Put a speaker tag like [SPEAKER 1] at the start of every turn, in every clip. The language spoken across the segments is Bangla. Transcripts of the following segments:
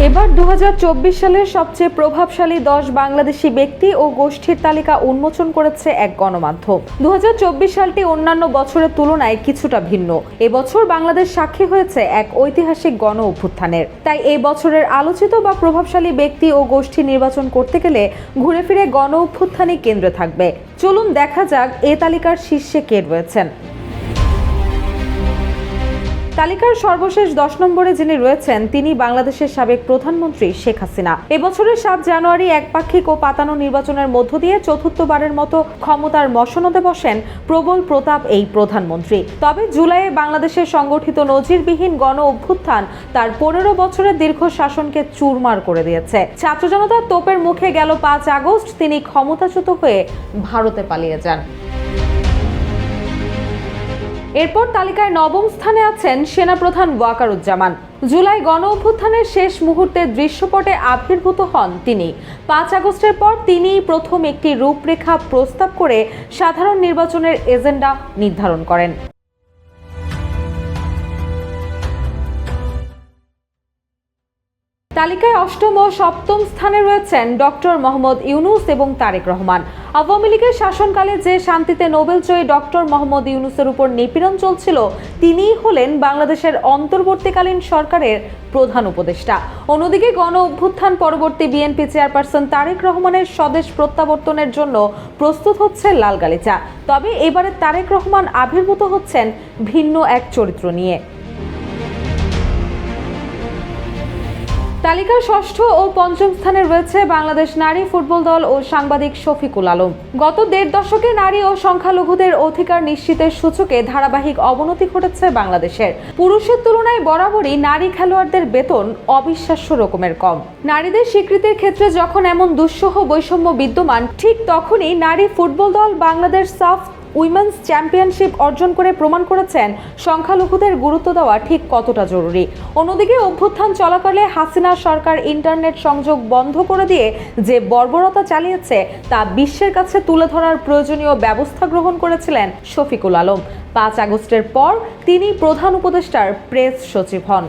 [SPEAKER 1] এবার 2024 সালের সবচেয়ে প্রভাবশালী 10 বাংলাদেশি ব্যক্তি ও গোষ্ঠীর তালিকা উন্মোচন করেছে এক গণমাধ্যম। 2024 সালটি অন্যান্য বছরের তুলনায় কিছুটা ভিন্ন। এবছর বাংলাদেশ সাক্ষী হয়েছে এক ঐতিহাসিক গণ অভ্যুত্থানের। তাই এই বছরের আলোচিত বা প্রভাবশালী ব্যক্তি ও গোষ্ঠী নির্বাচন করতে গেলে ঘুরে ফিরে গণ অভ্যুত্থানই কেন্দ্রে থাকবে। চলুন দেখা যাক এ তালিকার শীর্ষে কে রয়েছেন। তালিকার সর্বশেষ 10 নম্বরে যিনি রয়েছেন তিনি বাংলাদেশের সাবেক প্রধানমন্ত্রী শেখ হাসিনা। এবছরের 7 জানুয়ারি একপাক্ষিক ও পাতানো নির্বাচনের মধ্য দিয়ে চতুর্থবারের মতো ক্ষমতার মসনদে বসেন প্রবল প্রতাপ এই প্রধানমন্ত্রী। তবে জুলাইয়ে বাংলাদেশের সংগঠিত নজিরবিহীন গণ অভ্যুত্থান তার 15 বছরের দীর্ঘ শাসনকে চুরমার করে দিয়েছে। ছাত্র জনতার তোপের মুখে গেল 5 আগস্ট তিনি ক্ষমতাচ্যুত হয়ে ভারতে পালিয়ে যান। এরপর তালিকায় 9ম স্থানে আছেন সেনাপ্রধান ওয়াকারুজ্জামান। জুলাই গণ অভ্যুত্থানের শেষ মুহূর্তে দৃশ্যপটে আবির্ভূত হন তিনি। 5 আগস্টের পর তিনিই প্রথম একটি রূপরেখা প্রস্তাব করে সাধারণ নির্বাচনের এজেন্ডা নির্ধারণ করেন। তালিকায় 8ম ও 7ম স্থানে রয়েছেন ডক্টর মোহাম্মদ ইউনূস এবং তারেক রহমান। আওয়ামী লীগের শাসনকালে যে শান্তিতে নোবেলজয়ী ডক্টর মোহাম্মদ ইউনূসের উপর নিপীড়ন চলছিল তিনিই হলেন বাংলাদেশের অন্তর্বর্তীকালীন সরকারের প্রধান উপদেষ্টা। অন্যদিকে গণ অভ্যুত্থান পরবর্তী বিএনপি চেয়ারপারসন তারেক রহমানের স্বদেশ প্রত্যাবর্তনের জন্য প্রস্তুত হচ্ছে লাল গালিচা। তবে এবারে তারেক রহমান আবির্ভূত হচ্ছেন ভিন্ন এক চরিত্র নিয়ে। তালিকার 6ষ্ঠ ও 5ম স্থানে রয়েছে বাংলাদেশ নারী ফুটবল দল ও সাংবাদিক শফিকুল আলম। গত 1.5 দশকে নারী ও সংখ্যালঘুদের অধিকার নিশ্চিতের সূচকে ধারাবাহিক অবনতি ঘটেছে বাংলাদেশের। পুরুষের তুলনায় বরাবরই নারী খেলোয়াড়দের বেতন অবিশ্বাস্য রকমের কম। নারীদের স্বীকৃতির ক্ষেত্রে যখন এমন দুঃসহ বৈষম্য বিদ্যমান, ঠিক তখনই নারী ফুটবল দল বাংলাদেশ সাফ উইমেন্স চ্যাম্পিয়নশিপ অর্জন করে প্রমাণ করেছেন সংখ্যালঘুদের গুরুত্ব দেওয়া ঠিক কতটা জরুরি। অন্যদিকে অভ্যুত্থান চলাকালে হাসিনা সরকার ইন্টারনেট সংযোগ বন্ধ করে দিয়ে যে বর্বরতা চালিয়েছে তা বিশ্বের কাছে তুলে ধরার প্রয়োজনীয় ব্যবস্থা গ্রহণ করেছিলেন শফিকুল আলম। 5 আগস্টের পর তিনি প্রধান উপদেষ্টার প্রেস সচিব হন।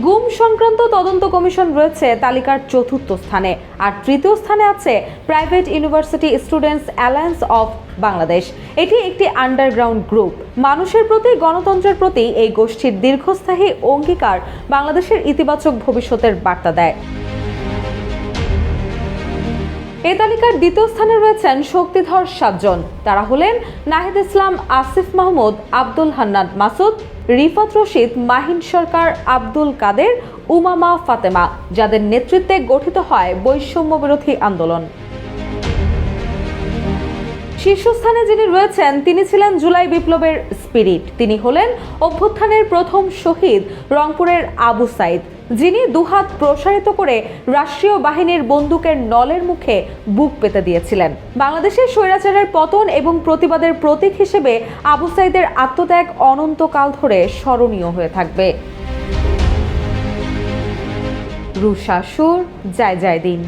[SPEAKER 1] গুম সংক্রান্ত তদন্ত কমিশন রয়েছে তালিকার 4র্থ স্থানে, আর 3য় স্থানে আছে private university students alliance of Bangladesh. এটি একটি আন্ডারগ্রাউন্ড গ্রুপ। মানুষের প্রতি, গণতন্ত্রের প্রতি এই গোষ্ঠীর দীর্ঘস্থায়ী অঙ্গীকার বাংলাদেশের ইতিবাচক ভবিষ্যতের বার্তা দেয়। এই তালিকার 2য় স্থানে রয়েছেন শক্তিধর 7 জন। তারা হলেন নাহিদ ইসলাম, আসিফ মাহমুদ, আব্দুল হান্নান মাসুদ, রিফাত রশিদ, মাহিন সরকার, আব্দুল কাদের, উমামা ফাতেমা, যাদের নেতৃত্বে গঠিত হয় বৈষম্য বিরোধী আন্দোলন। শীর্ষস্থানে যিনি রয়েছেন তিনি ছিলেন জুলাই বিপ্লবের স্পিরিট। তিনি হলেন অভ্যুত্থানের প্রথম শহীদ রংপুরের আবু সাইদ, যিনি দুহাত প্রসারিত করে রাষ্ট্রীয় বাহিনীর বন্দুকের নলের মুখে বুক পেতে দিয়েছিলেন। বাংলাদেশের স্বৈরাচারের পতন এবং প্রতিবাদের প্রতীক হিসেবে আবু সাইদের আত্মত্যাগ অনন্তকাল ধরে স্মরণীয় হয়ে থাকবে। রুশা সুর, জয় জয় দিন।